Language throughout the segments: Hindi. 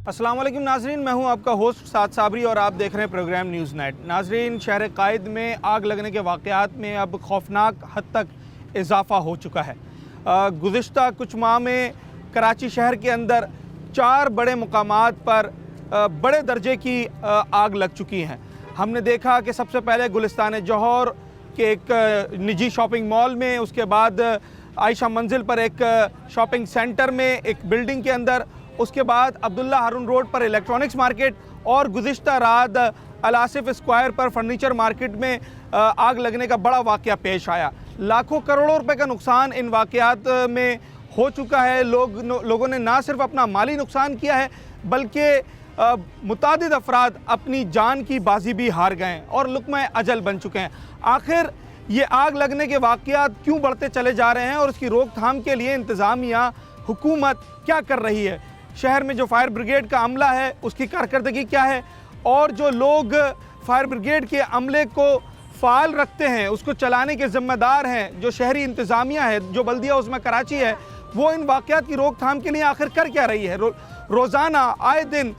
अस्सलाम वालेकुम नाजरीन, मैं हूं आपका होस्ट साद साबरी और आप देख रहे हैं प्रोग्राम न्यूज़ नाइट। नाजरीन, शहर कायद में आग लगने के वाक़यात में अब खौफनाक हद तक इजाफ़ा हो चुका है। गुज़िश्ता कुछ माह में कराची शहर के अंदर 4 बड़े मुकामात पर बड़े दर्जे की आग लग चुकी हैं। हमने देखा कि सबसे पहले गुलिस्तान जौहर के एक निजी शॉपिंग मॉल में, उसके बाद आयशा मंजिल पर एक शॉपिंग सेंटर में, एक बिल्डिंग के अंदर, उसके बाद अब्दुल्ला हारून रोड पर इलेक्ट्रॉनिक्स मार्केट और गुज़िश्ता रात अल आसिफ स्क्वायर पर फर्नीचर मार्केट में आग लगने का बड़ा वाक़या पेश आया। लाखों करोड़ों रुपए का नुकसान इन वाक़यात में हो चुका है। लोगों ने ना सिर्फ अपना माली नुकसान किया है बल्कि मुतादिद अफराद अपनी जान की बाजी भी हार गए और लुक़्मा अजल बन चुके हैं। आखिर ये आग लगने के वाक़यात क्यों बढ़ते चले जा रहे हैं और उसकी रोकथाम के लिए इंतज़ामिया, हुकूमत क्या कर रही है? शहर में जो फायर ब्रिगेड का अमला है उसकी कारकर्दगी क्या है? और जो लोग फायर ब्रिगेड के अमले को फ़ाल रखते हैं, उसको चलाने के ज़िम्मेदार हैं, जो शहरी इंतज़ामिया है, जो बल्दिया उसमें कराची है, वो इन वाक़यात की रोकथाम के लिए आखिर कर क्या रही है? रोज़ाना आए दिन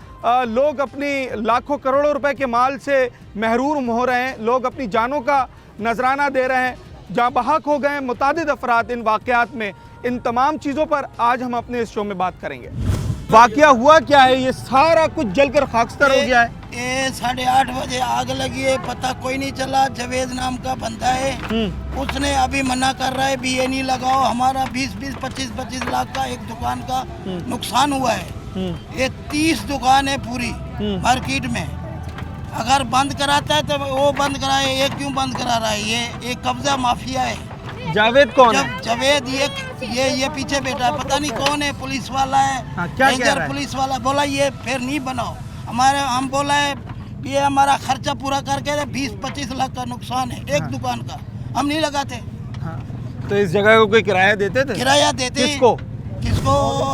लोग अपनी लाखों करोड़ों रुपए के माल से महरूम हो रहे हैं, लोग अपनी जानों का नजराना दे रहे हैं, जहाँ बहक हो गए मुतादिद अफराद इन वाक़यात में। इन तमाम चीज़ों पर आज हम अपने इस शो में बात करेंगे। वाक़या हुआ क्या है? ये सारा कुछ जलकर खाकस्तर हो गया है। ये 8:30 बजे आग लगी है, पता कोई नहीं चला। जवेद नाम का बंदा है, उसने अभी मना कर रहा है भी ये नहीं लगाओ। हमारा 20-20, 25-25 लाख का एक दुकान का नुकसान हुआ है। ये 30 दुकान है पूरी मार्केट में। अगर बंद कराता है तो वो बंद कराए, ये क्यों बंद करा रहा है? ये कब्जा माफिया है। जावेद कौन है? जावेद ये पीछे बैठा है, पता नहीं कौन है, पुलिस वाला है। हाँ, क्या कह रहा है? पुलिस वाला बोला ये फिर नहीं बनाओ। हम बोला है ये हमारा खर्चा पूरा करके 20-25 लाख का नुकसान है एक दुकान का, हम नहीं लगाते। हाँ। तो इस जगह को कोई किराया देते थे? किराया देते। किसको?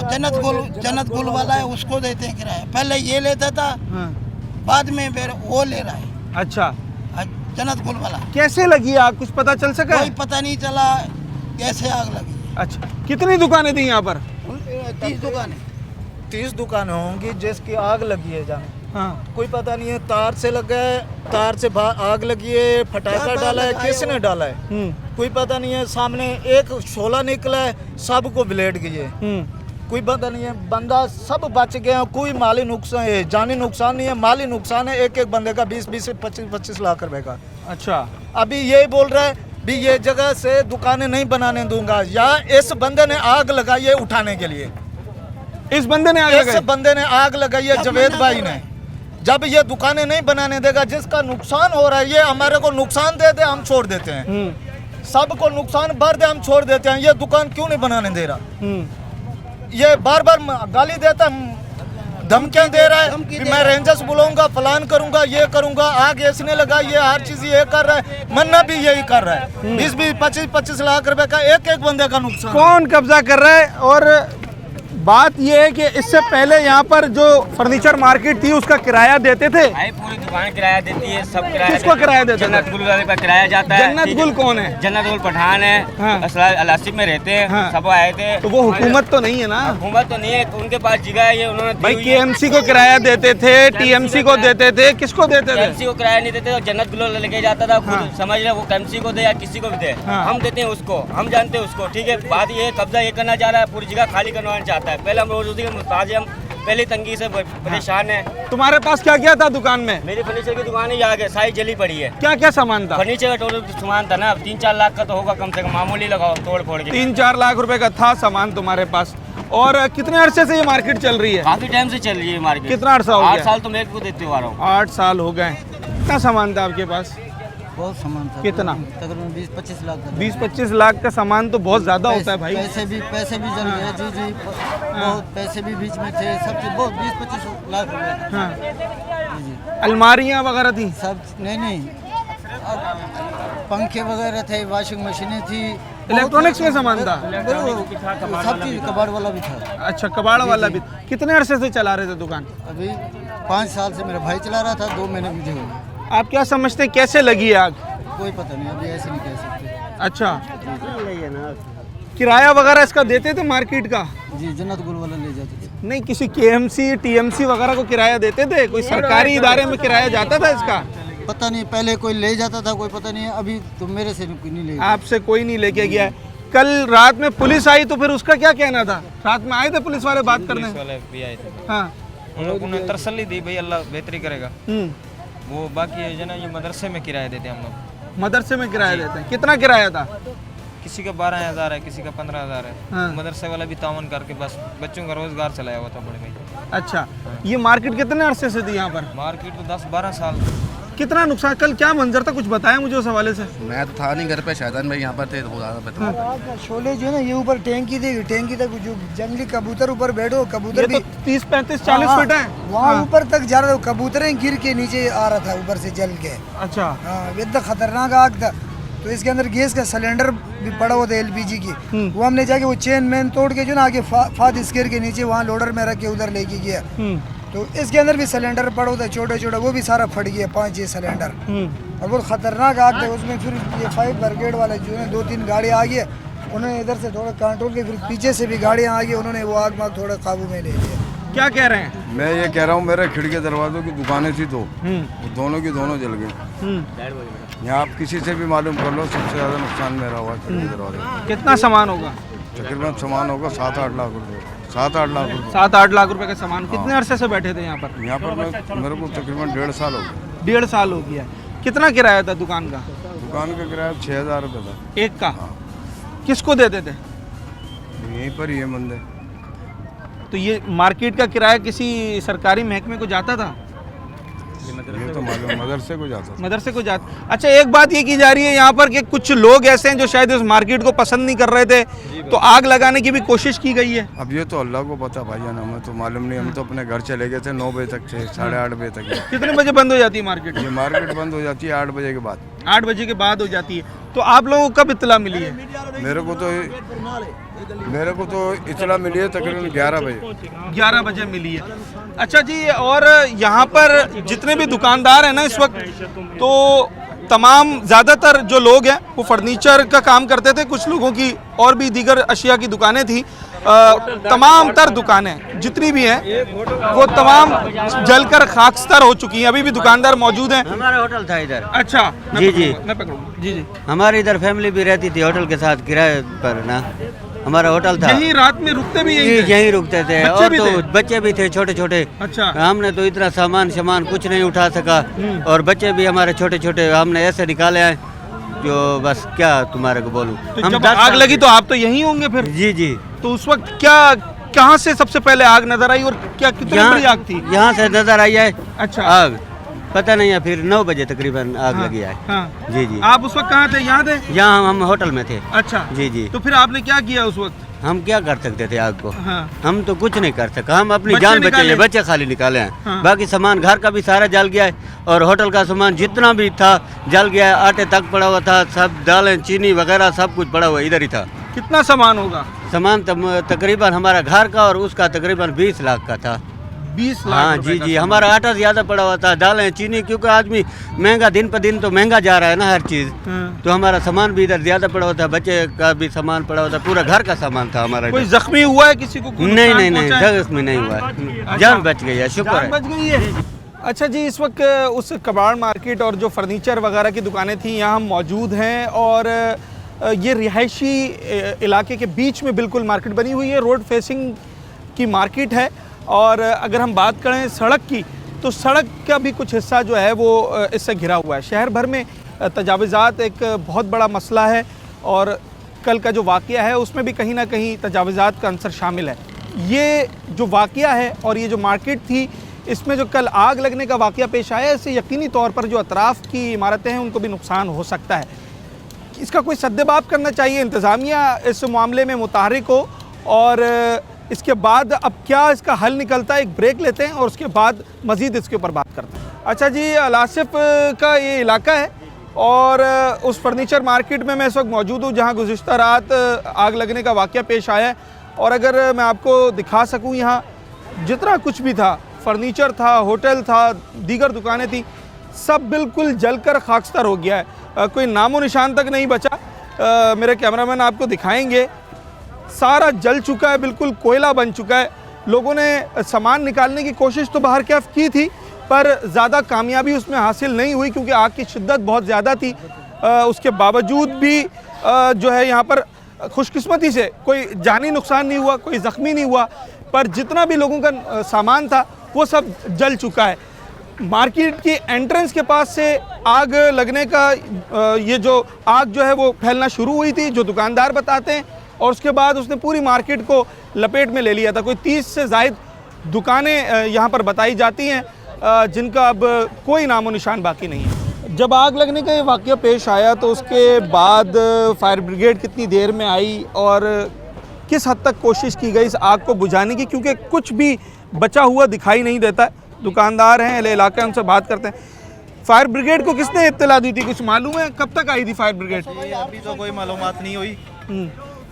जन्नत गुल वाला है, उसको देते हैं किराया। पहले ये लेता था, बाद में फिर वो ले रहा है। अच्छा, जन्नत गुल वाला। कैसे लगी आग, कुछ पता चल सका? कोई पता नहीं चला कैसे आग लगी। अच्छा, कितनी दुकानें थी यहाँ पर? 30 दुकानें। 30 दुकानें होंगी जिसकी आग लगी है। जहाँ हाँ। कोई पता नहीं है, तार से लगा है, तार से आग लगी है, फटाका डाला है, किसने डाला है कोई पता नहीं है। सामने एक शोला निकला है, सबको ब्लेड गई है, कोई पता नहीं है। बंदा सब बच गया, कोई माली नुकसान है, जानी नुकसान नहीं है, माली नुकसान है। एक बंदे का 20-20 से 25-25 लाख रुपए का। अच्छा, अभी यही बोल रहा है भी ये जगह से दुकानें नहीं बनाने दूंगा, या इस बंदे ने आग लगाई है उठाने के लिए। इस बंदे ने आग लगाई है जवेद भाई ने। जब ये दुकानें नहीं बनाने देगा, जिसका नुकसान हो रहा है, ये हमारे को नुकसान दे दे हम छोड़ देते हैं, सबको नुकसान भर दे हम छोड़ देते हैं। ये दुकान क्यों नहीं बनाने दे रहा? ये बार बार गाली देता, धमकियां दे रहा है कि मैं रेंजर्स बुलाऊंगा, फलान करूंगा, ये करूंगा, आग इसने लगा, ये हर चीज ये कर रहा है। मन्ना भी यही कर रहा है। 20-20, 25-25 लाख रुपए का एक बंदे का नुकसान। कौन कब्जा कर रहा है? और बात यह है कि इससे पहले यहाँ पर जो फर्नीचर मार्केट थी उसका किराया देते थे? पूरी दुकान किराया देती है, सब किराया। किसको किराया देते? जन्नत गुल वाले का किराया जाता है। जन्नत गुल कौन है? जन्नत गुल पठान है। हाँ। अल आसिफ में रहते हैं। हाँ। सब आए थे। तो वो हुकूमत तो नहीं है ना? हुकूमत तो नहीं है, उनके पास जगह है, ये उन्होंने भाई KMC को किराया देते थे, TMC को देते थे, किसको देते थे? KMC को किराया नहीं देते, जन्नत गुल लेके जाता था। खुद समझ रहे, वो KMC को दे या किसी को भी दे, हम देते हैं उसको, हम जानते हैं उसको। ठीक है, बात ये कब्जा ये करना चाह रहा है, पूरी जगह खाली करवाना चाहता है। पहले हम रोजी के मुताज, हम पहली तंगी से परेशान है। तुम्हारे पास क्या क्या था दुकान में? मेरी फर्नीचर की दुकान ही आगे सारी जली पड़ी है। क्या क्या सामान था? फर्नीचर का टोटल सामान था ना 3-4 लाख का तो होगा कम से कम, मामूली लगाओ तोड़ फोड़ के। 3-4 लाख रुपए का था सामान तुम्हारे पास। और कितने अरसे से ये मार्केट चल रही है? काफी टाइम से चल रही है मार्केट। कितना अरसा हो गया? 8 साल तो मैं को देते हुआ रहा हूँ। 8 साल हो गए। कितना सामान था आपके पास? बहुत सामान था। कितना? तकरीबन 20-25 लाख का। 20-25 लाख का सामान तो बहुत ज्यादा होता है भाई। पैसे भी जल गए। जी बहुत पैसे भी बीच में थे, सब चीज बहुत 20-25 लाख रुपए। हाँ। अलमारियाँ वगैरह थी? सब नहीं, पंखे वगैरह थे, वॉशिंग मशीनें थी। इलेक्ट्रॉनिक्स में सामान था? सब चीज, कबाड़ वाला भी था। अच्छा, कबाड़ वाला भी। कितने अरसे से चला रहे थे दुकान? अभी 5 साल से मेरा भाई चला रहा था, 2 महीने मुझे हुए। आप क्या समझते हैं कैसे लगी आग? कोई पता नहीं, अभी ऐसे नहीं कह सकते। अच्छा, किराया वगैरह इसका देते थे मार्केट का? जी, जन्नत गुल वाला ले जाते थे। नहीं, किसी केएमसी टीएमसी वगैरह को किराया देते थे? कोई सरकारी इदारे में किराया जाता था इसका? पता नहीं, पहले कोई ले जाता था, कोई पता नहीं है, अभी तो मेरे से नहीं ले। आपसे कोई नहीं लेके गया है। कल रात में पुलिस आई तो फिर उसका क्या कहना था? रात में आए थे पुलिस वाले बात करने? वाले भी आए थे, हाँ। उन लोगों ने तसल्ली दी भाई अल्लाह बेहतरी करेगा। वो बाकी है ना, ये मदरसे में किराया देते हैं हम लोग। मदरसे में किराया देते हैं? कितना किराया था? किसी का 12,000 है, किसी का 15,000 है। हाँ। मदरसे वाला भी तावन करके बस बच्चों का रोजगार चलाया हुआ था बड़े भाई। अच्छा, ये मार्केट कितने अरसे से थी यहाँ पर? मार्केट तो 10-12 साल। कितना नुकसान? कल क्या मंजर था, कुछ बताया मुझे उस हवाले से? मैं तो था नहीं घर पे, शैतान भाई यहाँ पर थे, हो रहा था। शोले जो है ना, ये ऊपर टैंकी थी, टैंकी तक जो जंगली कबूतर ऊपर बैठो, कबूतर ये भी तो 30-35-40 फीट है। वहाँ ऊपर तक जा रहा था, कबूतरें गिर के नीचे आ रहा था ऊपर से जल के। अच्छा। हाँ, इतना खतरनाक आग था। तो इसके अंदर गैस का सिलेंडर भी पड़ा हुआ था एलपीजी की, वो हमने जाके वो चेन मैन तोड़ के जो ना आगे फाद स्केर के नीचे वहाँ लोडर में रख के उधर लेके गया। तो इसके अंदर भी सिलेंडर पड़ा हुआ था छोटे छोटे, वो भी सारा फट गया 5-6 सिलेंडर। और बहुत खतरनाक आग था उसमें। फिर ये फायर ब्रिगेड वाले जो है 2-3 गाड़ियाँ आ गई, उन्होंने इधर से थोड़ा कंट्रोल के, फिर पीछे से भी गाड़ियाँ आ गई, उन्होंने वो आग माग थोड़ा काबू में ले लिया। क्या कह रहे हैं? मैं ये कह रहा हूँ, मेरे खिड़की दरवाजों की दुकानें थी तो वो दोनों की दोनों जल गई। यहाँ आप किसी से भी मालूम कर लो, सबसे ज़्यादा नुकसान मेरा हुआ खिड़की दरवाजे। कितना सामान होगा? तकरीबन सामान होगा 7-8 लाख रुपये। 7-8 लाख रुपये। 7-8 लाख रुपए का सामान। कितने अरसे से बैठे थे यहाँ पर? यहाँ पर मेरे को तकरीबन 1.5 साल हो गया। 1.5 साल हो गया। कितना किराया था दुकान का? दुकान का किराया 6,000 रुपये था एक का। किसको देते थे? यहीं पर ही है बंदे। तो ये मार्केट का किराया किसी सरकारी महकमे को जाता था? ये तो मालूम मदरसे को जाता था। मदरसे को जाता। अच्छा, एक बात ये की जा रही है यहाँ पर कि कुछ लोग ऐसे हैं जो शायद इस मार्केट को पसंद नहीं कर रहे थे, तो आग लगाने की भी कोशिश की गई है। अब ये तो अल्लाह को पता भाई, ना हमें तो मालूम नहीं। हम तो अपने घर चले गए थे, 9 बजे तक थे, 8:30 बजे तक। कितने बजे बंद हो जाती है मार्केट? ये मार्केट बंद हो जाती है 8 बजे के बाद। 8 बजे के बाद हो जाती है। तो आप लोगों को कब इत्तला मिली है? मेरे को तो इतला मिली है तकरीबन 11 बजे। 11 बजे मिली है। अच्छा जी, और यहाँ पर जितने भी दुकानदार हैं ना इस वक्त, तो तमाम ज़्यादातर जो लोग हैं वो फर्नीचर का काम करते थे, कुछ लोगों की और भी दीगर अशिया की दुकानें थी। तमाम तर दुकानें जितनी भी हैं वो तमाम जलकर खाकस्तर हो चुकी हैं। अभी भी दुकानदार मौजूद हैं। हमारा होटल था इधर। अच्छा, जी जी, मैं पकड़ूंगा। जी जी, हमारी इधर फैमिली भी रहती थी होटल के साथ किराए पर ना, हमारा होटल था। यहीं रात में रुकते भी जी, यहीं रुकते थे। बच्चे और भी तो थे? बच्चे भी थे छोटे छोटे। अच्छा। हमने तो इतना सामान कुछ नहीं उठा सका, और बच्चे भी हमारे छोटे छोटे हमने ऐसे निकाले हैं जो बस क्या तुम्हारे को बोलूं। तो जब आग लगी तो आप तो यहीं होंगे फिर? जी जी। तो उस वक्त क्या, कहाँ से सबसे पहले आग नजर आई और क्या, कितनी बड़ी आग थी? यहाँ से नजर आई है। अच्छा। आग पता नहीं है, फिर 9 बजे तकरीबन आग लगी है। हाँ। जी जी। आप उस वक्त कहाँ थे? यहाँ थे? यहाँ हम होटल में थे। अच्छा जी जी। तो फिर आपने क्या किया उस वक्त? हम क्या कर सकते थे आग को? हाँ। हम तो कुछ नहीं कर सका, हम अपनी बच्चे जान बचा निकाले? ले, बच्चे खाली निकाले हैं। हाँ। बाकी सामान घर का भी सारा जल गया है, और होटल का सामान जितना भी था जल गया है। आटे तक पड़ा हुआ था, सब दालें चीनी वगैरह सब कुछ पड़ा हुआ इधर ही था। कितना सामान होगा? सामान तकरीबन हमारा घर का और उसका तकरीबन 20 लाख का था। 20 लाख हाँ रुपए जी का जी। सामान। हमारा आटा ज़्यादा पड़ा हुआ था, दालें चीनी, क्योंकि आदमी महंगा दिन पर दिन तो महंगा जा रहा है ना हर चीज़। हाँ। तो हमारा सामान भी इधर ज़्यादा पड़ा हुआ था, बच्चे का भी सामान पड़ा हुआ था, पूरा घर का सामान था हमारा। कोई जख्मी हुआ है किसी को? कोई नहीं नुकसान नहीं नहीं, पहुंचा है? जगह में नहीं हुआ है, जान बच गई है, शुक्र जान है। बच गई है। अच्छा जी, इस वक्त उस कबाड़ मार्केट और जो फर्नीचर वगैरह की दुकानें थी यहाँ हम मौजूद हैं, और ये रिहायशी इलाके के बीच में बिल्कुल मार्केट बनी हुई है। रोड फेसिंग की मार्केट है, और अगर हम बात करें सड़क की, तो सड़क का भी कुछ हिस्सा जो है वो इससे घिरा हुआ है। शहर भर में तजावुज़ात एक बहुत बड़ा मसला है, और कल का जो वाक़या है उसमें भी कहीं ना कहीं तजावुज़ात का अंसर शामिल है। ये जो वाक़या है और ये जो मार्केट थी, इसमें जो कल आग लगने का वाक़या पेश आया, इससे यकीनी तौर पर जो अतराफ़ की इमारतें हैं उनको भी नुकसान हो सकता है। इसका कोई सद्देबाब करना चाहिए, इंतज़ामिया इस मामले में मुतहरिक हो, और इसके बाद अब क्या इसका हल निकलता है, एक ब्रेक लेते हैं और उसके बाद मज़ीद इसके ऊपर बात करते हैं। अच्छा जी, अलासिफ का ये इलाका है, और उस फर्नीचर मार्केट में मैं इस वक्त मौजूद हूँ जहाँ गुज़िश्ता रात आग लगने का वाक़या पेश आया है। और अगर मैं आपको दिखा सकूँ, यहाँ जितना कुछ भी था, फर्नीचर था, होटल था, दीगर दुकानें थी, सब बिल्कुल जलकर खाकस्तर हो गया है। कोई नामो निशान तक नहीं बचा। मेरे कैमरामैन आपको दिखाएंगे, सारा जल चुका है, बिल्कुल कोयला बन चुका है। लोगों ने सामान निकालने की कोशिश तो बाहर कैफ की थी, पर ज़्यादा कामयाबी उसमें हासिल नहीं हुई क्योंकि आग की शिद्दत बहुत ज़्यादा थी। उसके बावजूद भी जो है यहाँ पर खुशकिस्मती से कोई जानी नुकसान नहीं हुआ, कोई ज़ख्मी नहीं हुआ, पर जितना भी लोगों का सामान था वो सब जल चुका है। मार्केट की एंट्रेंस के पास से आग लगने का ये जो आग जो है वो फैलना शुरू हुई थी, जो दुकानदार बताते हैं, और उसके बाद उसने पूरी मार्केट को लपेट में ले लिया था। कोई 30 से ज़ायद दुकानें यहाँ पर बताई जाती हैं जिनका अब कोई नामो निशान बाकी नहीं है। जब आग लगने का ये वाक़या पेश आया तो उसके बाद फायर ब्रिगेड कितनी देर में आई और किस हद तक कोशिश की गई इस आग को बुझाने की, क्योंकि कुछ भी बचा हुआ दिखाई नहीं देता। दुकानदार हैं, अहले इलाका, उनसे बात करते हैं। फायर ब्रिगेड को किसने इत्तला दी थी, कुछ मालूम है? कब तक आई थी फायर ब्रिगेड? अभी तो कोई मालूमात नहीं हुई।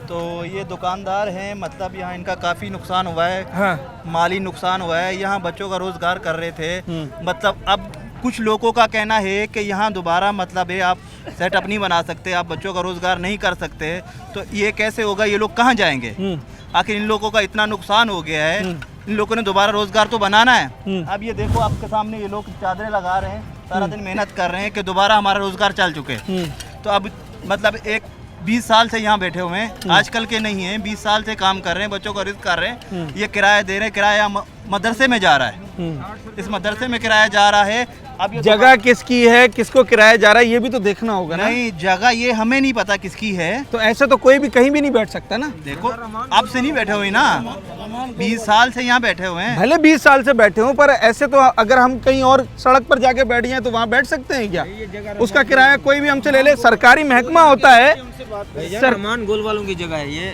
तो ये दुकानदार हैं, मतलब यहाँ इनका काफ़ी नुकसान हुआ है। हाँ। माली नुकसान हुआ है। यहाँ बच्चों का रोज़गार कर रहे थे, मतलब अब कुछ लोगों का कहना है कि यहाँ दोबारा मतलब है आप सेटअप नहीं बना सकते, आप बच्चों का रोज़गार नहीं कर सकते, तो ये कैसे होगा, ये लोग कहाँ जाएंगे? आखिर इन लोगों का इतना नुकसान हो गया है, इन लोगों ने दोबारा रोज़गार तो बनाना है। अब ये देखो आपके सामने ये लोग चादरें लगा रहे हैं, सारा दिन मेहनत कर रहे हैं कि दोबारा हमारा रोज़गार चल चुके। तो अब मतलब 20 साल से यहाँ बैठे हुए हैं, आजकल के नहीं हैं, 20 साल से काम कर रहे हैं, बच्चों का रिस्क कर रहे हैं, ये किराया दे रहे हैं, किराया मदरसे में जा रहा है, इस मदरसे में किराया जा रहा है। अब ये जगह किसकी है, किसको किराया जा रहा है, ये भी तो देखना होगा ना। नहीं, जगह ये हमें नहीं पता किसकी है। तो ऐसे तो कोई भी कहीं भी नहीं बैठ सकता ना। देखो अब से नहीं बैठे हुए ना, 20 साल से यहाँ बैठे हुए हैं। भले 20 साल से बैठे हो, पर ऐसे तो अगर हम कहीं और सड़क पर जाके बैठ जाए तो वहाँ बैठ सकते हैं क्या? उसका किराया कोई भी हमसे ले ले, सरकारी महकमा होता है। रहमान गोल वालों की जगह है ये,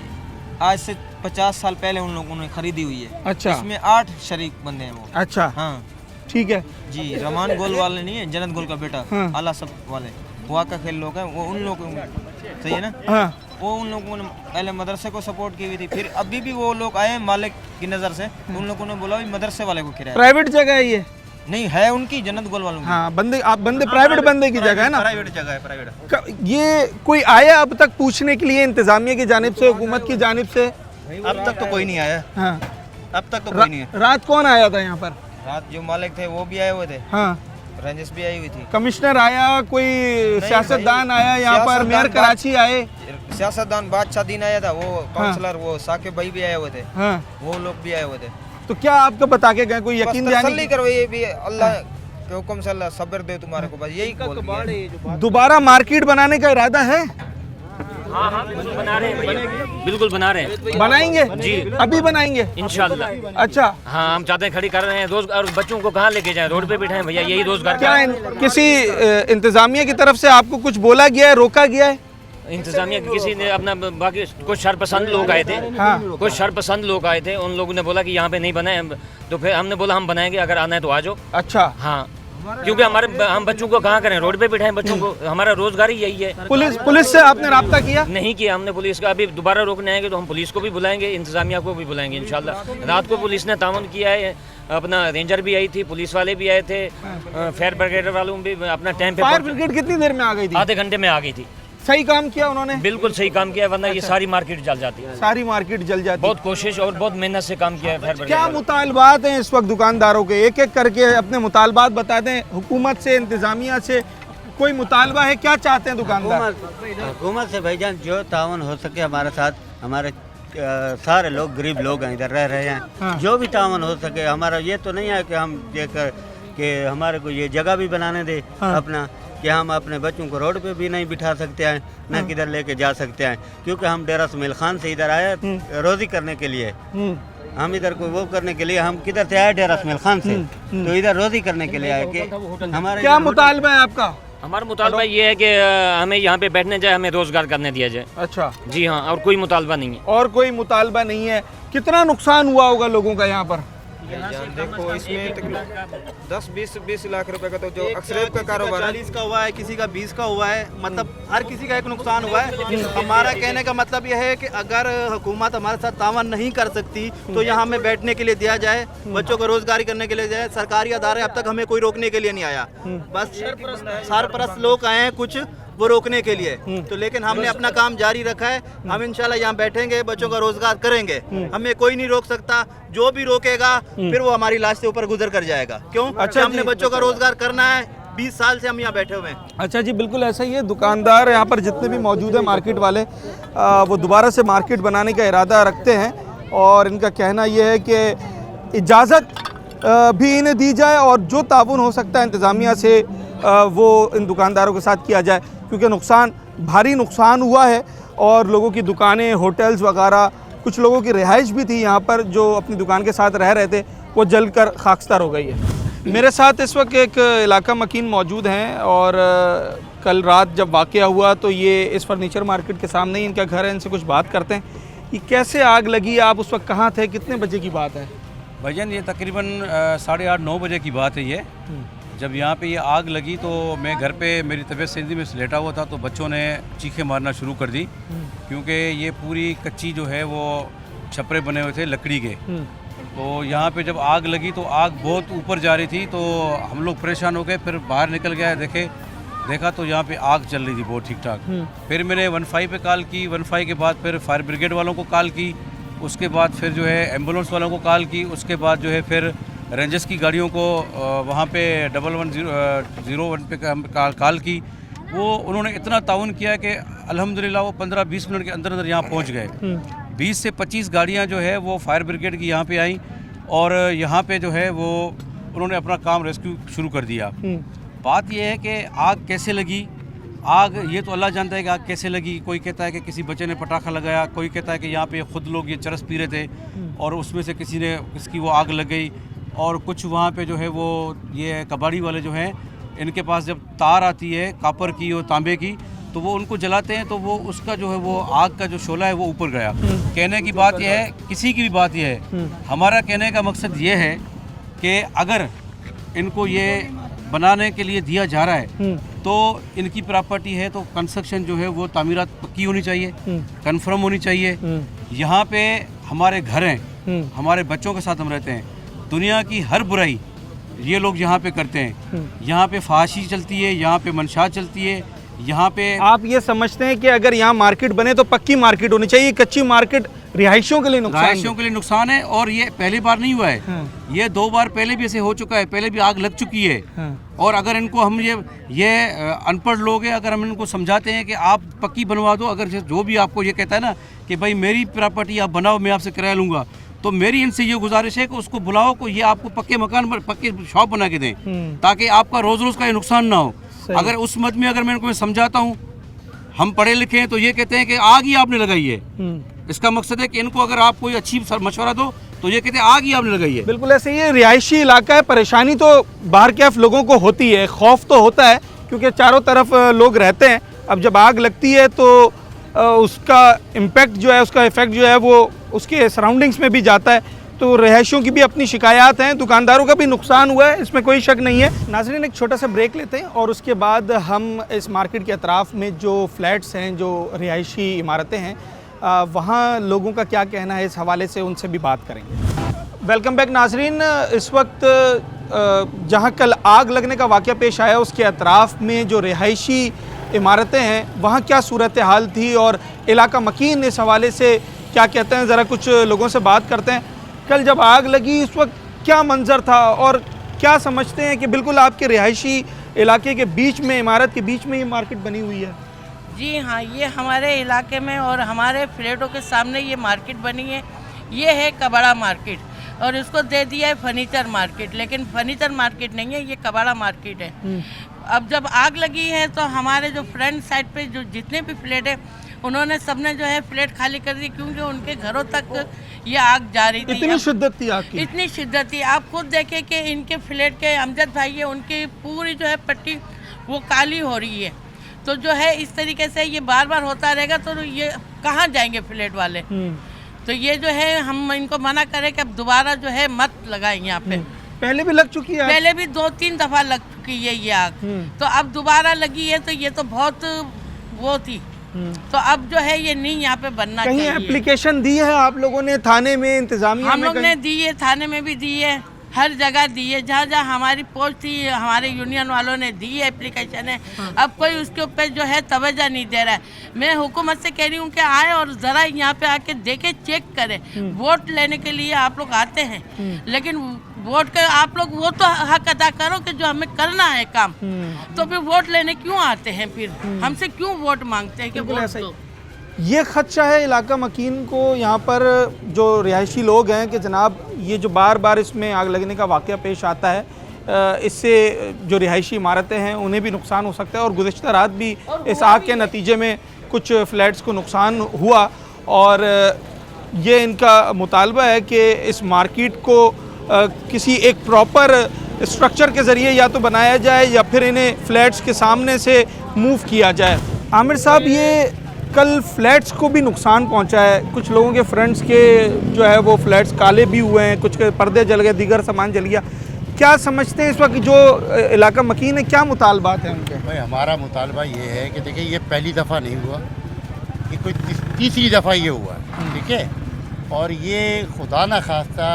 आज से 50 साल पहले उन लोगों ने खरीदी हुई है। अच्छा। इसमें 8 शरीक बंदे हैं वो। अच्छा, हाँ ठीक है जी। रहमान गोल वाले नहीं है, जन्नत गोल का बेटा, हाँ। आला सब वाले हुआ का खेल लोग हैं वो, उन लोगों सही है ना। हाँ। वो उन लोगों ने पहले मदरसे को सपोर्ट की हुई थी, फिर अभी भी वो लोग आए मालिक की नज़र से, उन लोगों ने बोला मदरसे वाले को किराया। प्राइवेट जगह है ये? नहीं है उनकी, जन्नत गोल वालों की। हाँ, बंदे आप बंदे प्राइवेट बंदे की जगह है ना? प्राइवेट जगह है, प्राइवेट। ये कोई आया अब तक पूछने के लिए इंतजामिया की जानिब से, हुकूमत की जानिब से? अब तक तो कोई नहीं आया। हाँ। अब तक तो कोई नहीं है। रात कौन आया था यहाँ पर? रात जो मालिक थे वो भी आए हुए थे। हाँ। रंजिश भी आई हुई थी। कमिश्नर आया, कोई सियासतदान आया यहाँ पर, सियासतदान मेयर कराची आए, सियासतदान बादशाह दीन आया था, वो काउंसलर वो साकिब भाई भी आए हुए थे। हाँ। वो लोग भी आए हुए थे। तो क्या आपको बता के गए, कोई यकीन दिलाने? तसल्ली करो, ये भी अल्लाह के हुक्म से अल्लाह सब्र दे तुम्हारे को, बस यही बोल दिया। दोबारा मार्केट बनाने का इरादा है? बना रहे हैं भैया, बिल्कुल बना रहे हैं। बनाएंगे जी, अभी बनाएंगे इंशाल्लाह। अच्छा। हाँ, हम चाहते हैं खड़ी कर रहे हैं रोज, और बच्चों को कहाँ लेके जाएं, रोड पे बिठाएं भैया, यही रोजगार। क्या किसी इंतजामिया की तरफ से आपको कुछ बोला गया है, रोका गया है? इंतजामिया किसी ने अपना, बाकी कुछ शरपसंद लोग आए थे। हाँ। कुछ शरपसंद लोग आए थे, उन लोगों ने बोला कि यहाँ पे नहीं बनाए, तो फिर हमने बोला हम बनाएंगे, अगर आना है तो आ जाओ। अच्छा। हाँ, क्योंकि हम बच्चों को कहाँ करें, रोड पे बिठाएं बच्चों को, हमारा रोजगार ही यही है। पुलिस से आपने राब्ता किया? नहीं किया हमने पुलिस का। अभी दोबारा रोकने आएंगे तो हम पुलिस को भी बुलाएंगे, इंतजामिया को भी बुलाएंगे इंशाल्लाह। रात को पुलिस ने ताउन किया है, अपना रेंजर भी आई थी, पुलिस वाले भी आए थे, फायर ब्रिगेड वालों भी अपना टाइम पे। फायर ब्रिगेड कितनी देर में आ गई थी? आधे घंटे में आ गई थी। सही काम किया उन्होंने? बिल्कुल सही काम किया, वरना ये सारी मार्केट जल जाती है। सारी मार्केट जल जाती। बहुत कोशिश और बहुत मेहनत से काम किया है फायर ब्रिगेड। क्या मुतालबात हैं इस वक्त दुकानदारों के? एक एक करके अपने मुतालबात बताते हैं, हुकूमत से, इंतजामिया से कोई मुतालबा है, क्या चाहते हैं दुकानदार? हुकूमत से भाईजान जो ताउन हो सके हमारे साथ, हमारे सारे लोग गरीब लोग हैं, इधर रह रहे हैं। हाँ। जो भी ताउन हो सके हमारा, ये तो नहीं है कि हम देकर कि हमारे को ये जगह भी बनाने दे। हाँ। अपना कि हम अपने बच्चों को रोड पे भी नहीं बिठा सकते हैं, न किधर लेके जा सकते हैं, क्योंकि हम डेरा सुमेल खान से इधर आए रोजी करने के लिए। हम इधर को वो करने के लिए, हम किधर से आए, डेरा सुमेल खान से, तो इधर रोजी करने के लिए आए। कि हमारे क्या मुतालबा है आपका? हमारा मुतालबा ये है कि हमें यहाँ पे बैठने जाए, हमें रोजगार करने दिया जाए। अच्छा जी हाँ, और कोई मुतालबा नहीं है। और कोई मुतालबा नहीं है। कितना नुकसान हुआ होगा लोगों का यहाँ पर? देखो इसमें 10-20 लाख रुपए का तो जो अक्सर का कारोबार 40 का हुआ है, किसी का 20 का हुआ है, मतलब हर किसी का एक नुकसान हुआ है। हमारा कहने का मतलब यह है कि अगर हुकूमत हमारे साथ तावन नहीं कर सकती तो यहाँ हमें बैठने के लिए दिया जाए, बच्चों को रोजगारी करने के लिए जाए। सरकारी अदारे अब तक हमें कोई रोकने के लिए नहीं आया, बस सरपरस्त लोग आए हैं कुछ, वो रोकने के लिए। तो लेकिन हमने अपना काम जारी रखा है। हम इंशाल्लाह यहाँ बैठेंगे, बच्चों का रोजगार करेंगे, हमें कोई नहीं रोक सकता। जो भी रोकेगा फिर वो हमारी लाश से ऊपर गुजर कर जाएगा। क्यों? अच्छा हमने जी। बच्चों का रोजगार करना है। 20 साल से हम यहाँ बैठे हुए हैं। अच्छा जी, बिल्कुल ऐसा ही है। दुकानदार यहाँ पर जितने भी मौजूद है मार्केट वाले, वो दोबारा से मार्केट बनाने का इरादा रखते हैं और इनका कहना ये है कि इजाज़त भी इन्हें दी जाए और जो ताउन हो सकता है इंतज़ामिया से वो इन दुकानदारों के साथ किया जाए, क्योंकि भारी नुकसान हुआ है और लोगों की दुकानें, होटल्स वगैरह, कुछ लोगों की रिहाइश भी थी यहाँ पर जो अपनी दुकान के साथ रह रहे थे, वो जलकर खाकसार हो गई है। मेरे साथ इस वक्त एक इलाका मकीन मौजूद हैं और कल रात जब वाक़या हुआ तो ये इस फर्नीचर मार्केट के सामने ही इनका घर है। इनसे कुछ बात करते हैं कि कैसे आग लगी, आप उस वक्त कहाँ थे, कितने बजे की बात है? भाईजान ये तकरीबन 8:30-9 बजे की बात है ये। जब यहाँ पे ये आग लगी तो मैं घर पे मेरी तबीयत सेंधी में लेटा हुआ था, तो बच्चों ने चीखें मारना शुरू कर दी, क्योंकि ये पूरी कच्ची जो है वो छपरे बने हुए थे लकड़ी के। तो यहाँ पे जब आग लगी तो आग बहुत ऊपर जा रही थी, तो हम लोग परेशान हो गए। फिर बाहर निकल गया, देखा तो यहाँ पे आग चल रही थी बहुत ठीक ठाक। फिर मैंने 15 पे कॉल की, 15 के बाद फिर फायर ब्रिगेड वालों को कॉल की, उसके बाद फिर जो है एम्बुलेंस वालों को कॉल की, उसके बाद जो है फिर रेंजर्स की गाड़ियों को वहाँ पे 1101 पे कॉल की। वो उन्होंने इतना ताउन किया कि अल्हम्दुलिल्लाह वो 15-20 मिनट के अंदर अंदर यहाँ पहुँच गए। 20 से 25 गाड़ियाँ जो है वो फायर ब्रिगेड की यहाँ पे आई और यहाँ पे जो है वो उन्होंने अपना काम रेस्क्यू शुरू कर दिया। बात यह है कि आग कैसे लगी, आग ये तो अल्लाह जानता है कि आग कैसे लगी। कोई कहता है कि किसी बच्चे ने पटाखा लगाया, कोई कहता है कि यहाँ पे खुद लोग ये चरस पी रहे थे और उसमें से किसकी वो आग लग गई। और कुछ वहाँ पे जो है वो ये कबाड़ी वाले जो हैं, इनके पास जब तार आती है कापर की और तांबे की, तो वो उनको जलाते हैं, तो वो उसका जो है वो आग का जो शोला है वो ऊपर गया। कहने की बात यह है, किसी की भी बात यह है, हमारा कहने का मकसद ये है कि अगर इनको ये बनाने के लिए दिया जा रहा है तो इनकी प्रॉपर्टी है, तो कंस्ट्रक्शन जो है वो तामीरात पक्की होनी चाहिए, कंफर्म होनी चाहिए। यहाँ पे हमारे घर हैं, हमारे बच्चों के साथ हम रहते हैं। दुनिया की हर बुराई ये लोग यहाँ पे करते हैं। यहाँ पे फाशी चलती है, यहाँ पे मंशात चलती है, यहाँ पे। आप ये समझते हैं कि अगर यहाँ मार्केट बने तो पक्की मार्केट होनी चाहिए, कच्ची मार्केट रिहायशियों के लिए नुकसान है। और ये पहली बार नहीं हुआ है, ये 2 बार पहले भी ऐसे हो चुका है, पहले भी आग लग चुकी है। और अगर इनको हम ये अनपढ़ लोग हैं, अगर हम इनको समझाते हैं कि आप पक्की बनवा दो, अगर जो भी आपको ये कहता है ना कि भाई मेरी प्रॉपर्टी आप बनाओ, मैं आपसे किराया लूँगा, तो मेरी इनसे ये गुजारिश है कि उसको बुलाओ को ये आपको पक्के मकान पर पक्के शॉप बना के दें, ताकि आपका रोज़ रोज़ का ये नुकसान ना हो। अगर उस मत में अगर मैं इनको समझाता हूँ, हम पढ़े लिखे हैं, तो ये कहते हैं कि आग ही आपने लगाई है। इसका मकसद है कि इनको अगर आप कोई अच्छी मशवरा दो तो ये कहते हैं आग ही आपने लगाई है। बिल्कुल ऐसे ही रिहायशी इलाका है, परेशानी तो बाहर के लोगों को होती है, खौफ तो होता है क्योंकि चारों तरफ लोग रहते हैं। अब जब आग लगती है तो उसका इम्पैक्ट जो है, उसका इफेक्ट जो है वो उसके सराउंडिंग्स में भी जाता है। तो रिहायशियों की भी अपनी शिकायत हैं, दुकानदारों का भी नुकसान हुआ है, इसमें कोई शक नहीं है। नाज़रीन, एक छोटा सा ब्रेक लेते हैं और उसके बाद हम इस मार्केट के अतराफ़ में जो फ्लैट्स हैं, जो रिहायशी इमारतें हैं, वहाँ लोगों का क्या कहना है इस हवाले से, उनसे भी बात करेंगे। वेलकम बैक नाज़रीन। इस वक्त जहाँ कल आग लगने का वाक़या पेश आया, उसके अतराफ़ में जो रिहायशी इमारतें हैं वहाँ क्या सूरत हाल थी और इलाका मकीन इस हवाले से क्या कहते हैं, ज़रा कुछ लोगों से बात करते हैं। कल जब आग लगी उस वक्त क्या मंजर था और क्या समझते हैं कि बिल्कुल आपके रिहायशी इलाके के बीच में, इमारत के बीच में ये मार्केट बनी हुई है? जी हाँ, ये हमारे इलाके में और हमारे फ्लैटों के सामने ये मार्केट बनी है। ये है कबाड़ा मार्केट और इसको दे दिया है फर्नीचर मार्केट, लेकिन फर्नीचर मार्केट नहीं है, ये कबाड़ा मार्केट है। अब जब आग लगी है तो हमारे जो फ्रंट साइड पे जो जितने भी फ्लैट है, उन्होंने सबने जो है फ्लैट खाली कर दी, क्योंकि उनके घरों तक ये आग जा रही थी। इतनी शिद्दत थी आग की? इतनी शिद्दत थी। आप खुद देखें कि इनके फ्लैट के अमजद भाई है, उनकी पूरी जो है पट्टी वो काली हो रही है। तो जो है इस तरीके से ये बार बार होता रहेगा तो ये कहाँ जाएंगे फ्लैट वाले। तो ये जो है हम इनको मना करें कि अब दोबारा जो है मत लगाएं यहाँ पे। पहले भी लग चुकी है, पहले भी 2-3 दफ़ा लग चुकी है ये आग, तो अब दोबारा लगी है, तो ये तो बहुत वो थी। तो अब जो है ये नहीं यहाँ पे बनना चाहिए। कहीं एप्लीकेशन दी है आप लोगों ने थाने में, इंतजामिया में? हम लोग ने दी है, थाने में भी दी है, हर जगह दिए, जहाँ जहाँ हमारी पोस्ट थी हमारे यूनियन वालों ने दी एप्लीकेशन है। अब कोई उसके ऊपर जो है तवज्जो नहीं दे रहा है। मैं हुकूमत से कह रही हूँ कि आए और ज़रा यहाँ पे आके देखे, चेक करें। वोट लेने के लिए आप लोग आते हैं, लेकिन वोट का आप लोग वो तो हक अदा करो कि जो हमें करना है काम, तो फिर वोट लेने क्यों आते हैं? फिर हमसे क्यों वोट मांगते हैं कि वोट दो? ये खदशा है इलाका मकीन को, यहाँ पर जो रिहायशी लोग हैं कि जनाब ये जो बार बार इसमें आग लगने का वाक़या पेश आता है, इससे जो रिहायशी इमारतें हैं उन्हें भी नुकसान हो सकता है। और गुज़िश्ता रात भी इस आग के नतीजे में कुछ फ्लैट्स को नुकसान हुआ और ये इनका मुतालबा है कि इस मार्केट को किसी एक प्रॉपर स्ट्रक्चर के ज़रिए या तो बनाया जाए या फिर इन्हें फ्लैट्स के सामने से मूव किया जाए। आमिर साहब, ये कल फ्लैट्स को भी नुकसान पहुंचा है, कुछ लोगों के फ्रंट्स के जो है वो फ्लैट्स काले भी हुए हैं, कुछ के पर्दे जल गए, दीगर सामान जल गया। क्या समझते हैं इस वक्त जो इलाका मकीन है, क्या मुतालबात हैं उनके? भाई हमारा मुतालबा ये है कि देखिए ये पहली दफ़ा नहीं हुआ, ये कोई तीसरी दफ़ा ये हुआ है, ठीक है। और ये खुदा न खास्ता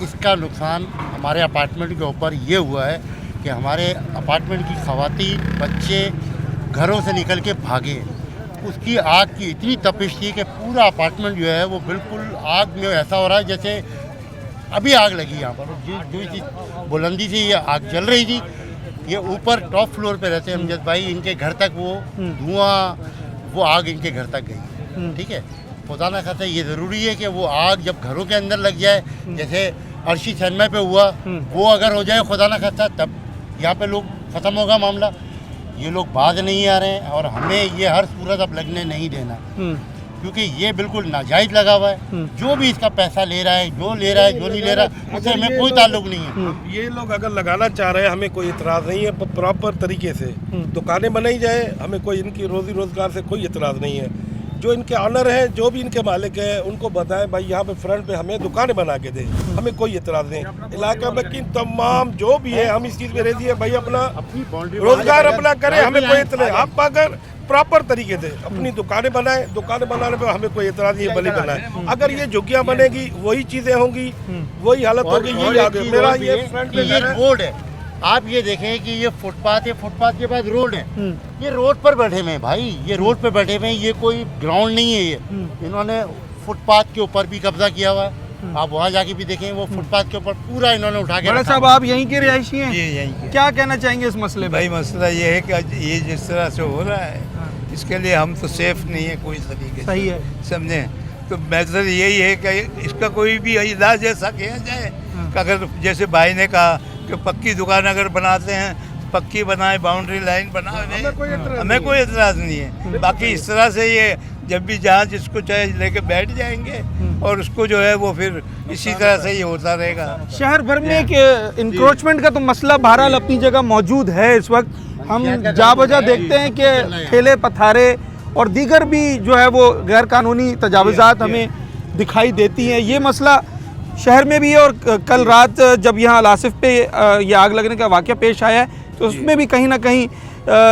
इसका नुकसान हमारे अपार्टमेंट के ऊपर ये हुआ है कि हमारे अपार्टमेंट की ख़वातीन बच्चे घरों से निकल के भागे। उसकी आग की इतनी तपिश थी कि पूरा अपार्टमेंट जो है वो बिल्कुल आग में ऐसा हो रहा है जैसे अभी आग लगी यहाँ पर। जो बुलंदी से ये आग चल रही थी, ये ऊपर टॉप फ्लोर पे रहते हैं अमजद भाई, इनके घर तक वो धुआं, वो आग इनके घर तक गई, ठीक है। खुदा ना खास्ता ये ज़रूरी है कि वो आग जब घरों के अंदर लग जाए, जैसे अर्शी सैनमा पे हुआ, वो अगर हो जाए खुदा ना खास्ता, तब यहाँ पे लोग ख़त्म होगा मामला। ये लोग बाज नहीं आ रहे हैं और हमें ये हर सूरत अब लगने नहीं देना, क्योंकि ये बिल्कुल नाजायज़ लगा हुआ है। जो भी इसका पैसा ले रहा है, जो ले रहा है, जो नहीं ले रहा है, उससे हमें कोई ताल्लुक नहीं है। ये लोग अगर लगाना चाह रहे हैं, हमें कोई इतराज़ नहीं है। प्रॉपर तरीके से दुकानें बनाई जाए, हमें कोई इनकी रोज़ी रोज़गार से कोई इतराज़ नहीं है। जो इनके ऑनर हैं, जो भी इनके मालिक हैं, उनको बताएं भाई यहाँ पे फ्रंट पे हमें दुकानें बना के दें, हमें कोई इतराज़ नहीं। इलाका में कि तमाम जो भी है, हम इस चीज़ में रेजी है भाई, अपना रोज़गार अपना करें, हमें कोई इतराज़। आप अगर प्रॉपर तरीके से अपनी दुकानें बनाएं, दुकानें बनाने पे हमें कोई इतराज़ नहीं है, भले बनाएं। अगर ये झुग्गियाँ बनेगी, वही चीज़ें होंगी, वही हालत होगी। यही आगे मेरा ये फ्रंट पे रोड है, आप ये देखें कि ये फुटपाथ है, फुटपाथ के बाद रोड है, ये रोड पर बैठे हुए हैं भाई, ये रोड पे बैठे हुए हैं, ये कोई ग्राउंड नहीं है। ये इन्होंने फुटपाथ के ऊपर भी कब्जा किया हुआ है। आप वहाँ जाके भी देखें, वो फुटपाथ के ऊपर पूरा इन्होंने उठा के बड़ा साहब, आप यहीं के रिहायशी हैं? जी यहीं के। क्या कहना चाहेंगे इस मसले में? भाई मसला ये है कि ये जिस तरह से हो रहा है, इसके लिए हम तो सेफ नहीं है कोई तरीके से, सही है, समझे। तो बेहतर यही है कि इसका कोई भी इलाज ऐसा किया जाए कि अगर जैसे भाई ने कहा कि पक्की दुकान अगर बनाते हैं, पक्की बनाए, बाउंड्री लाइन बनाए, हमें कोई एतराज़ नहीं है। बाकी इस तरह से ये जब भी जहाँ जिसको चाहे लेके बैठ जाएंगे और उसको जो है वो फिर इसी तरह से ही होता रहेगा। शहर भर में एक इंक्रोचमेंट का तो मसला बहरहाल अपनी जगह मौजूद है। इस वक्त हम जा बजा देखते हैं कि ठेले पथारे और दीगर भी जो है वो गैर कानूनी तजावुज़ात हमें दिखाई देती हैं। ये मसला शहर में भी है और कल रात जब यहाँ अलासिफ पे ये आग लगने का वाक़या पेश आया है तो उसमें भी कहीं ना कहीं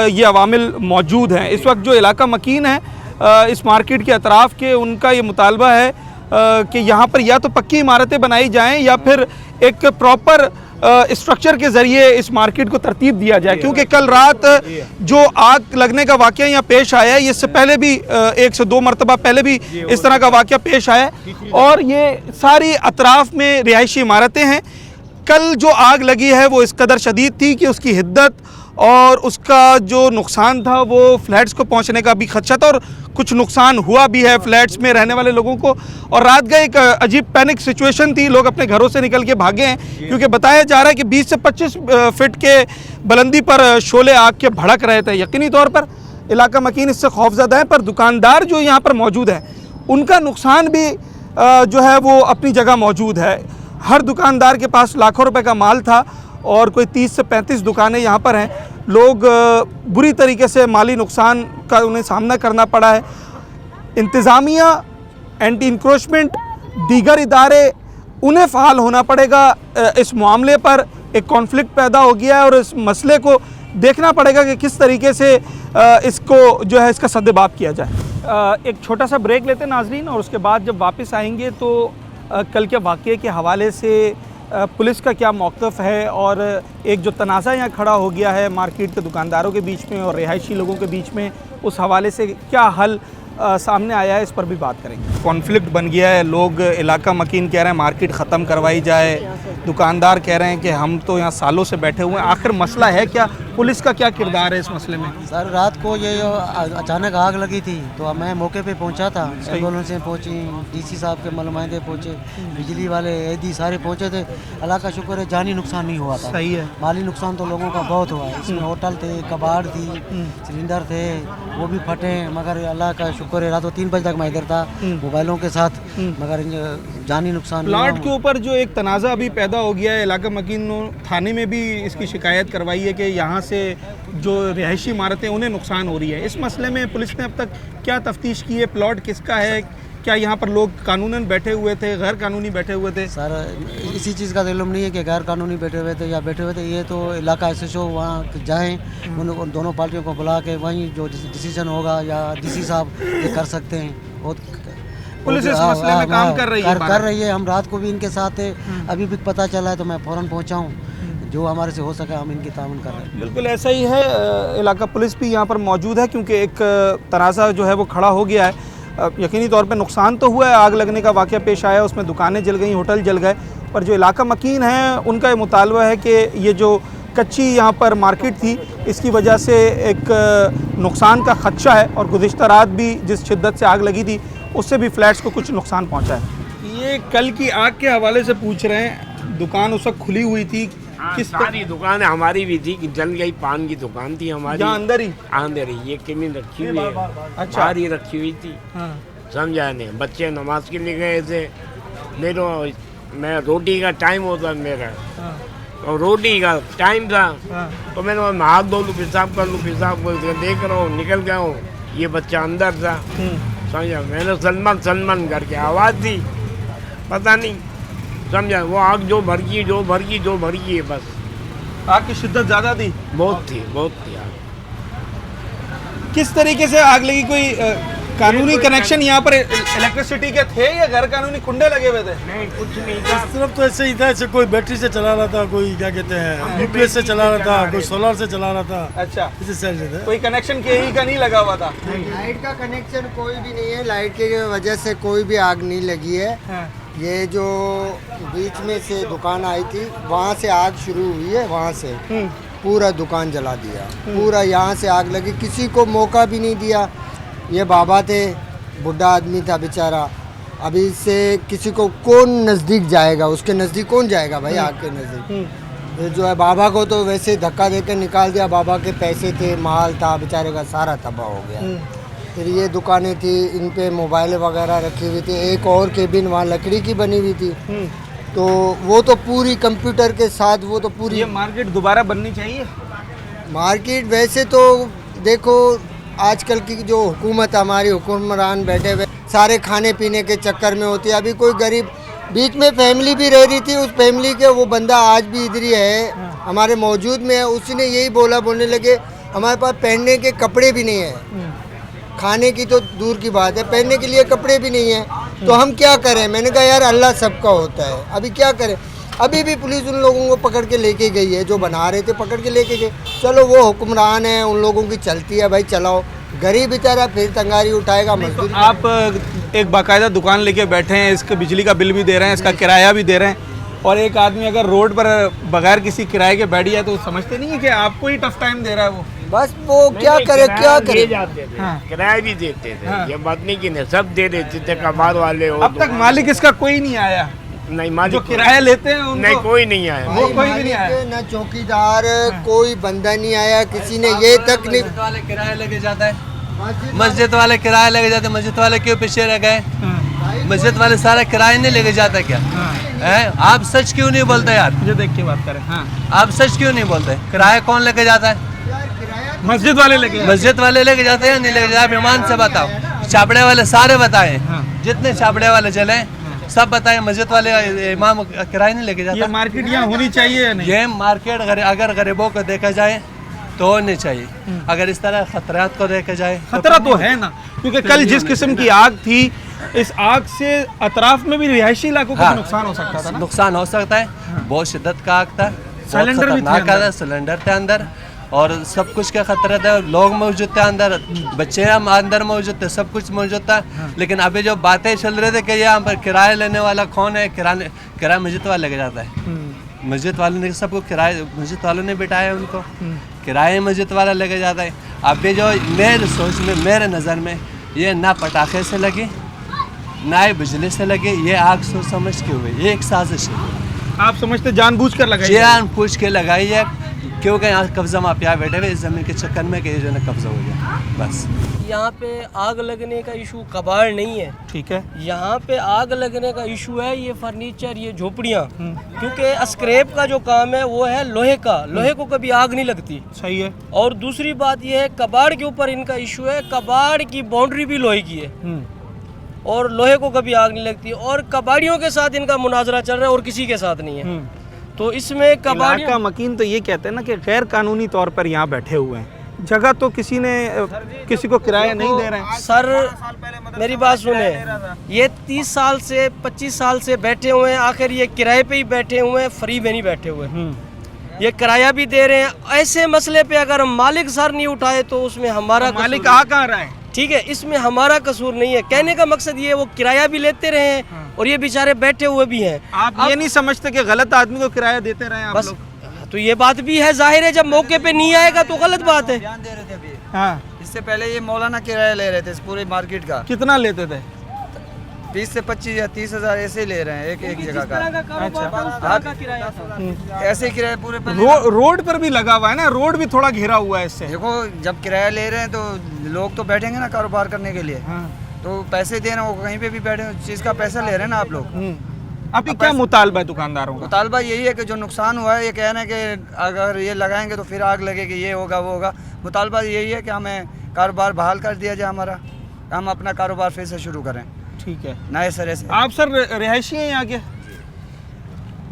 ये अवामिल मौजूद हैं। इस वक्त जो इलाका मकीन है इस मार्केट के अतराफ़ के, उनका ये मुतालबा है कि यहाँ पर या तो पक्की इमारतें बनाई जाएँ या फिर एक प्रॉपर स्ट्रक्चर के ज़रिए इस मार्केट को तरतीब दिया जाए, क्योंकि कल रात जो आग लगने का वाक़या यहाँ पेश आया है, इससे पहले भी 1 से 2 मरतबा पहले भी इस तरह का वाक़या पेश आया है और ये सारी अतराफ़ में रिहायशी इमारतें हैं। कल जो आग लगी है वो इस कदर शदीद थी कि उसकी हिद्दत और उसका जो नुकसान था वो फ्लैट्स को पहुंचने का भी खदशा था और कुछ नुकसान हुआ भी है फ्लैट्स में रहने वाले लोगों को। और रात का एक अजीब पैनिक सिचुएशन थी, लोग अपने घरों से निकल के भागे हैं क्योंकि बताया जा रहा है कि 20 से 25 फीट के बुलंदी पर शोले आग के भड़क रहे थे। यकीनी तौर पर इलाका मकीन इससे खौफजदा है, पर दुकानदार जो यहाँ पर मौजूद है उनका नुकसान भी जो है वो अपनी जगह मौजूद है। हर दुकानदार के पास लाखों रुपए का माल था और कोई 30 से 35 दुकानें यहाँ पर हैं। लोग बुरी तरीके से माली नुकसान का उन्हें सामना करना पड़ा है। इंतज़ामिया, एंटी इंक्रोचमेंट, दीगर इदारे, उन्हें फ़ाल होना पड़ेगा। इस मामले पर एक कॉन्फ्लिक्ट पैदा हो गया है और इस मसले को देखना पड़ेगा कि किस तरीके से इसको जो है इसका सद्देबाब किया जाए। एक छोटा सा ब्रेक लेते हैं नाजरीन और उसके बाद जब वापस आएंगे तो कल के वाक़ये के हवाले से पुलिस का क्या मौक़िफ़ है और एक जो तनाज़ा यहाँ खड़ा हो गया है मार्केट के दुकानदारों के बीच में और रिहायशी लोगों के बीच में, उस हवाले से क्या हल सामने आया है, इस पर भी बात करेंगे। कॉन्फ्लिक्ट बन गया है, लोग इलाका मकीन कह रहे हैं मार्केट ख़त्म करवाई जाए, दुकानदार कह रहे हैं कि हम तो यहाँ सालों से बैठे हुए हैं। आखिर मसला है क्या, पुलिस का क्या किरदार है इस मसले में? सर रात को ये अचानक आग लगी थी तो मैं मौके पे पहुंचा था, एम्बुलेंसें पहुंची, डीसी साहब के नुमाइंदे पहुंचे, बिजली वाले एडी सारे पहुंचे थे। अल्लाह का शुक्र है जानी नुकसान नहीं हुआ था। सही है। माली नुकसान तो लोगों का बहुत हुआ है। इसमें होटल थे, कबाड़ थी, सिलेंडर थे, वो भी फटे, मगर अल्लाह का शुक्र है रात को 3 बजे तक मैं इधर था मोबाइलों के साथ, मगर जानी नुकसान प्लाट के ऊपर जो एक तनाज़ा अभी पैदा हो गया है, इलाका मकीन थाने में भी इसकी शिकायत करवाई है कि यहाँ से जो रिहायशी इमारतें उन्हें नुकसान हो रही है। इस मसले में पुलिस ने अब तक क्या तफ्तीश की है? प्लॉट किसका है? क्या यहाँ पर लोग कानूनन बैठे हुए थे, गैर कानूनी बैठे हुए थे? सर इसी चीज़ का इल्म नहीं है कि गैर कानूनी बैठे हुए थे या बैठे हुए थे। ये तो इलाका SHO वहाँ जाएँ, उन दोनों पार्टियों को बुला के वहीं जो डिसीजन होगा या DC साहब ये कर सकते हैं। और पुलिस इस मसले में काम कर रही है। हम रात को भी इनके साथ थे, अभी भी पता चला है तो मैं फ़ौरन पहुँचा हूँ। जो हमारे से हो सका हम इनकी ताउन कर रहे हैं। बिल्कुल ऐसा ही है। इलाका पुलिस भी यहाँ पर मौजूद है क्योंकि एक तनाज़ा जो है वो खड़ा हो गया है। यकीनी तौर पे नुकसान तो हुआ है, आग लगने का वाक़या पेश आया, उसमें दुकानें जल गई, होटल जल गए, पर जो इलाका मकीन है उनका ये मुतालबा है कि ये जो कच्ची यहाँ पर मार्केट थी इसकी वजह से एक नुकसान का खदशा है और गुज़िश्ता रात भी जिस शिद्दत से आग लगी थी उससे भी फ्लैट्स को कुछ नुकसान पहुँचा है। ये कल की आग के हवाले से पूछ रहे हैं। दुकान उस वक्त खुली हुई थी, किस सारी दुकान हमारी भी थी कि जल गई। पान की दुकान थी हमारी अंदर ही ये केमिन रखी हुई है, अच्छा बाहर ही रखी हुई थी। समझा नहीं, बच्चे नमाज के लिए गए थे, मैं रोटी का टाइम होता मेरा और रोटी का टाइम था तो मैंने हाथ धो लूँ, पेशाब कर लूँ, पेशाब कर देख रहा हूँ, निकल गया हूँ, ये बच्चा अंदर था। समझा, मैंने सलमान करके आवाज़ दी, पता नहीं, समझा, वो आग जो भर गई है बस। आग की शिद्दत ज़्यादा थी? बहुत थी आग। किस तरीके से आग लगी? कोई कानूनी कनेक्शन यहाँ पर इलेक्ट्रिसिटी के थे या गैर कानूनी कुंडे लगे हुए थे? नहीं, कुछ नहीं था। इस तरफ तो ऐसे ही था, ऐसे कोई बैटरी से चला रहा था, कोई क्या कहते हैं UPS से चला रहा था, कोई सोलर से चला रहा था। अच्छा, इसी साइड से था। कोई कनेक्शन के का नहीं लगा हुआ था? लाइट का कनेक्शन कोई भी नहीं है, लाइट की वजह से कोई भी आग नहीं लगी है। ये जो बीच में से दुकान आई थी वहाँ से आग शुरू हुई है, वहाँ से पूरा दुकान जला दिया, पूरा यहाँ से आग लगी, किसी को मौका भी नहीं दिया। ये बाबा थे, बुढ़ा आदमी था बेचारा, अभी इससे किसी को कौन नज़दीक जाएगा, उसके नज़दीक कौन जाएगा भाई आग के नज़दीक। ये जो है बाबा को तो वैसे धक्का देकर निकाल दिया, बाबा के पैसे थे, माल था, बेचारे का सारा तबाह हो गया। फिर ये दुकानें थी, इन पे मोबाइल वगैरह रखी हुई थी, एक और केबिन वहाँ लकड़ी की बनी हुई थी, तो वो तो पूरी कंप्यूटर के साथ, वो तो पूरी। ये मार्केट दोबारा बननी चाहिए? मार्केट वैसे तो देखो आजकल की जो हुकूमत हमारी हुक्मरान बैठे हुए सारे खाने पीने के चक्कर में होती है। अभी कोई गरीब, बीच में फैमिली भी रह रही थी, उस फैमिली के वो बंदा आज भी इधर ही है, हमारे मौजूद में है, उसने यही बोलने लगे हमारे पास पहनने के कपड़े भी नहीं है, खाने की तो दूर की बात है, पहनने के लिए कपड़े भी नहीं है, तो हम क्या करें। मैंने कहा यार अल्लाह सबका होता है, अभी क्या करें। अभी भी पुलिस उन लोगों को पकड़ के लेके गई है, जो बना रहे थे पकड़ के लेके गए। चलो वो हुक्मरान है, उन लोगों की चलती है भाई, चलाओ। गरीब बेचारा फिर तंगारी उठाएगा, मजदूर। आप एक बाकायदा दुकान लेके बैठे हैं, इसके बिजली का बिल भी दे रहे हैं, इसका किराया भी दे रहे हैं, और एक आदमी अगर रोड पर बगैर किसी किराए के बैठ जाए तो समझते नहीं है कि आपको ही टफ टाइम दे रहा है वो? बस वो क्या करे, क्या करे। किराया भी देते थे, ये बात नहीं कि सब दे देते थे, कबाड़ वाले हो। अब तक मालिक इसका कोई नहीं आया? नहीं, मालिक जो किराया लेते हैं नहीं, कोई नहीं आया, वो कोई भी नहीं आया, ना चौकीदार, कोई बंदा नहीं आया, किसी ने ये तक नहीं। वाले किराया लेके जाता है, मस्जिद वाले किराया लेके जाते हैं, मस्जिद वाले क्यों पीछे रह गए? मस्जिद वाले सारा किराया नहीं लेके जाता क्या? है, आप सच क्यों नहीं बोलते यार? मुझे देख के बात करें। आप सच क्यों नहीं बोलते? किराया कौन लेके जाता है? मस्जिद वाले लेके जाते हैं, नहीं लेके जाते? आप ईमान से बताओ, छापड़े वाले सारे बताएं, जितने छापड़े वाले चले सब बताएं, मस्जिद वाले इमाम किराया नहीं लेके जाता। ये मार्केट यहाँ होनी चाहिए नहीं? ये मार्केट अगर गरीबों को देखा जाए तो होनी चाहिए, अगर इस तरह खतरात को देखा जाए। खतरा तो है ना, क्योंकि कल जिस किस्म की आग थी इस आग से अतराफ में भी रिहायशी इलाकों को नुकसान हो सकता था ना? नुकसान हो सकता है। बहुत शिद्दत का आग था, सिलेंडर भी था, सिलेंडर थे अंदर और सब कुछ का खतरा था। लोग मौजूद थे अंदर, बच्चे हम अंदर मौजूद थे, सब कुछ मौजूद था। लेकिन अभी जो बातें चल रहे थे कि यहाँ पर किराया लेने वाला कौन है, किराया मस्जिद वाला लेके जाता है। मस्जिद वालों ने सबको किराए, मस्जिद वालों ने बिठाया उनको, किराए मस्जिद वाला लेके जाता है। अभी जो मेरे सोच में, मेरे नज़र में, ये ना पटाखे से लगी ना ही बिजली से लगी, ये आग सोच समझ के हुई, ये एक साजिश है। आप समझते जानबूझकर लगाई? जानबूझ के लगाई है, क्योंकि यहाँ कब्जा माफिया बैठे हुए इस ज़मीन के चक्कर में कि जो है कब्जा हो गया बस। यहाँ पे आग लगने का इशू कबाड़ नहीं है, ठीक है। यहाँ पे आग लगने का इशू है ये फर्नीचर, ये झोपड़ियाँ, क्योंकि स्क्रैप का जो काम है वो है लोहे का, लोहे को कभी आग नहीं लगती। सही है। और दूसरी बात ये है कबाड़ के ऊपर इनका इशू है, कबाड़ की बाउंड्री भी लोहे की है और लोहे को कभी आग नहीं लगती, और कबाड़ियों के साथ इनका मुनाजरा चल रहा है और किसी के साथ नहीं है। तो इसमें कबाड़ी का मकीन तो ये कहते हैं ना कि गैर कानूनी तौर पर यहाँ बैठे हुए हैं, जगह तो किसी को किराया नहीं दे रहे हैं। सर मेरी बात सुने, ये 30 साल से 25 साल से बैठे हुए हैं, आखिर ये किराए पे ही बैठे हुए हैं, फ्री में नहीं बैठे हुए, ये किराया भी दे रहे हैं। ऐसे मसले पे अगर मालिक सर नहीं उठाए तो उसमें हमारा मालिक कहाँ रहा है, ठीक है, इसमें हमारा कसूर नहीं है। कहने का मकसद ये, वो किराया भी लेते रहे हैं और ये बेचारे बैठे हुए भी हैं। आप ये नहीं समझते कि गलत आदमी को किराया देते रहे आप बस लोग? तो ये बात भी है, जाहिर है जब मौके पे नहीं आएगा तो गलत बात है। हाँ। इससे पहले ये मौलाना किराया ले रहे थे इस पूरे मार्केट का। कितना लेते थे? 20 से 25 या 30 हज़ार ऐसे ले रहे हैं एक जगह का। ऐसे किराया पूरे रोड पर भी लगा हुआ है ना, रोड भी थोड़ा घेरा हुआ है इससे। देखो जब किराया ले रहे हैं तो लोग तो बैठेंगे ना कारोबार करने के लिए, तो पैसे दे रहे हैं, वो कहीं पे भी बैठे, चीज़ का पैसा ले रहे हैं ना आप लोग। अभी क्या मुतालबा है दुकानदारों का? मुतालबा यही है कि जो नुकसान हुआ है, ये कहना है कि अगर ये लगाएंगे तो फिर आग लगेगी, ये होगा वो होगा। मुतालबा यही है कि हमें कारोबार बहाल कर दिया जाए, हमारा हम अपना कारोबार फिर से शुरू करें। ठीक है, नए सिरे से। आप सर रिहायशी हैं यहाँ के?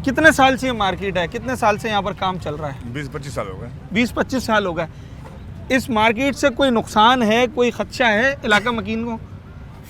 कितने साल से ये मार्केट है, कितने साल से यहाँ पर काम चल रहा है? 20-25 साल हो गए। 20-25 साल हो गए। इस मार्केट से कोई नुकसान है, कोई खदशा है इलाका मकीन को?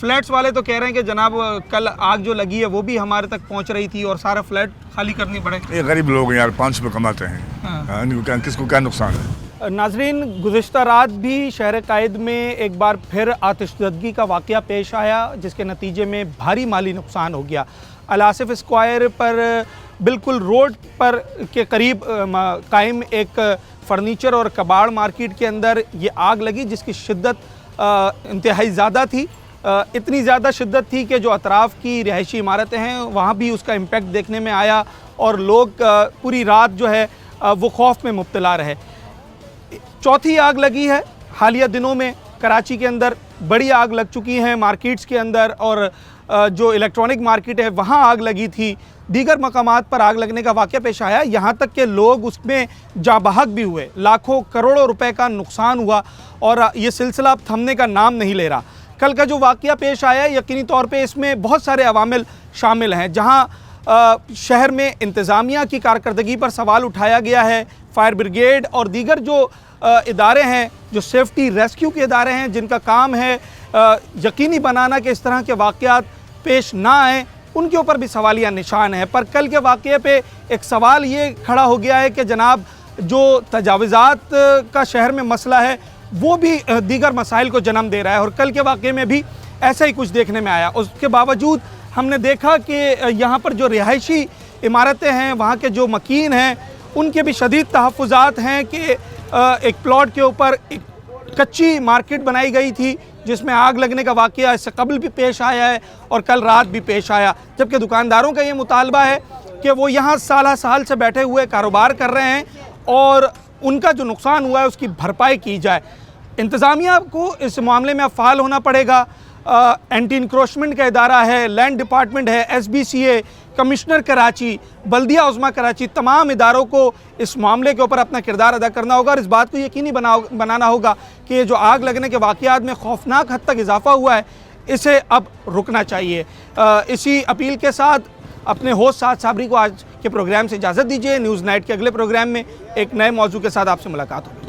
फ्लैट्स वाले तो कह रहे हैं कि जनाब कल आग जो लगी है वो भी हमारे तक पहुंच रही थी और सारा फ्लैट खाली करनी पड़े। ये गरीब लोग हैं यार, 5 रुपये कमाते हैं, किसको क्या नुकसान है। नाजरीन, गुज़िश्ता रात भी शहर कायद में एक बार फिर आतिशज़दगी का वाक़या पेश आया, जिसके नतीजे में भारी माली नुकसान हो गया। अल आसिफ स्क्वायर पर बिल्कुल रोड पर के करीब कायम एक फ़र्नीचर और कबाड़ मार्केट के अंदर ये आग लगी, जिसकी शिद्दत इंतहाई ज़्यादा थी। इतनी ज़्यादा शिद्दत थी कि जो अतराफ़ की रिहायशी इमारतें हैं वहाँ भी उसका इम्पेक्ट देखने में आया और लोग पूरी रात जो है वो खौफ में मुब्तला रहे। चौथी आग लगी है हालिया दिनों में कराची के अंदर, बड़ी आग लग चुकी हैं मार्केट्स के अंदर, और जो इलेक्ट्रॉनिक मार्केट है वहाँ आग लगी थी। दीगर मकामात पर आग लगने का वाक़या पेश आया, यहाँ तक कि लोग उसमें जाबहक भी हुए, लाखों करोड़ों रुपए का नुकसान हुआ और ये सिलसिला अब थमने का नाम नहीं ले रहा। कल का जो वाक़या पेश आया यकीनी तौर पे इसमें बहुत सारे अवामिल शामिल हैं, जहाँ शहर में इंतज़ामिया की कारकर्दगी पर सवाल उठाया गया है। फायर ब्रिगेड और दीगर जो इदारे हैं, जो सेफ्टी रेस्क्यू के इदारे हैं, जिनका काम है यकीनी बनाना कि इस तरह के वाक़यात पेश ना आए, उनके ऊपर भी सवालिया निशान है। पर कल के वाक़ये पे एक सवाल ये खड़ा हो गया है कि जनाब जो तजावुज़ात का शहर में मसला है वो भी दीगर मसाइल को जन्म दे रहा है, और कल के वाक़ये में भी ऐसा ही कुछ देखने में आया। उसके बावजूद हमने देखा कि यहाँ पर जो रिहायशी इमारतें हैं, वहाँ के जो मकीन हैं, उनके भी शदीद तहफ़्फ़ुज़ात हैं कि एक प्लॉट के ऊपर एक कच्ची मार्केट बनाई गई थी जिसमें आग लगने का वाक़या इससे कबल भी पेश आया है और कल रात भी पेश आया, जबकि दुकानदारों का ये मुतालबा है कि वो यहाँ साल से बैठे हुए कारोबार कर रहे हैं और उनका जो नुकसान हुआ है उसकी भरपाई की जाए। इंतज़ामिया को इस मामले में फ़ाल होना पड़ेगा। एंटी इंक्रोचमेंट का इदारा है, लैंड डिपार्टमेंट है, SBCA, कमिश्नर कराची, बल्दिया उज़्मा कराची, तमाम इदारों को इस मामले के ऊपर अपना किरदार अदा करना होगा और इस बात को यकीनी बनाना होगा कि जो आग लगने के वाक़यात में खौफनाक हद तक इजाफ़ा हुआ है इसे अब रुकना चाहिए। इसी अपील के साथ अपने होस्ट साद साबरी को आज के प्रोग्राम से इजाज़त दीजिए। न्यूज़ नाइट के अगले प्रोग्राम में एक नए मौजू के साथ आपसे मुलाकात होगी।